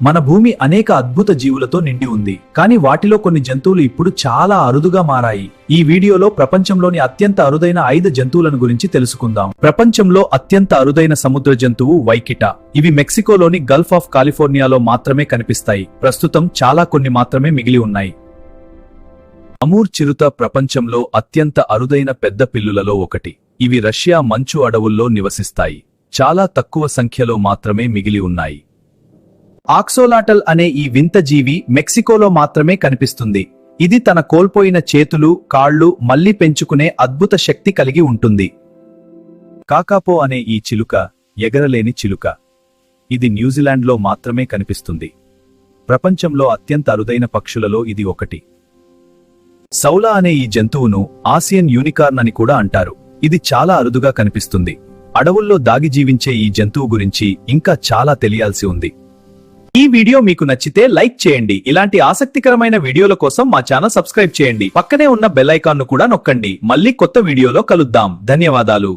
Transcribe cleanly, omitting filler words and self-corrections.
మన భూమి అనేక అద్భుత జీవులతో నిండి ఉంది, కానీ వాటిలో కొన్ని జంతువులు ఇప్పుడు చాలా అరుదుగా మారాయి. ఈ వీడియోలో ప్రపంచంలోని అత్యంత అరుదైన 5 జంతువులను గురించి తెలుసుకుందాం. ప్రపంచంలో అత్యంత అరుదైన సముద్ర జంతువు వైకిటా. ఇవి మెక్సికోలోని గల్ఫ్ ఆఫ్ కాలిఫోర్నియాలో మాత్రమే కనిపిస్తాయి. ప్రస్తుతం చాలా కొన్ని మాత్రమే మిగిలి ఉన్నాయి. అమూర్ చిరుత ప్రపంచంలో అత్యంత అరుదైన పెద్ద పిల్లులలో ఒకటి. ఇవి రష్యా మంచు అడవుల్లో నివసిస్తాయి. చాలా తక్కువ సంఖ్యలో మాత్రమే మిగిలి ఉన్నాయి. ఆక్సోలాటల్ అనే ఈ వింత జీవి మెక్సికోలో మాత్రమే కనిపిస్తుంది. ఇది తన కోల్పోయిన చేతులు, కాళ్ళు మళ్లీ పెంచుకునే అద్భుత శక్తి కలిగి ఉంటుంది. కాకాపో అనే ఈ చిలుక ఎగరలేని చిలుక. ఇది న్యూజిలాండ్లో మాత్రమే కనిపిస్తుంది. ప్రపంచంలో అత్యంత అరుదైన పక్షులలో ఇది ఒకటి. సౌలా అనే ఈ జంతువును ఆసియన్ యూనికార్న్ అని కూడా అంటారు. ఇది చాలా అరుదుగా కనిపిస్తుంది. అడవుల్లో దాగి జీవించే ఈ జంతువు గురించి ఇంకా చాలా తెలియాల్సి ఉంది. ఈ వీడియో మీకు నచ్చితే లైక్ చేయండి. ఇలాంటి ఆసక్తికరమైన వీడియోల కోసం మా ఛానల్ సబ్స్క్రైబ్ చేయండి. పక్కనే ఉన్న బెల్ ఐకాన్ ను కూడా నొక్కండి. మళ్ళీ కొత్త వీడియోలో కలుద్దాం. ధన్యవాదాలు.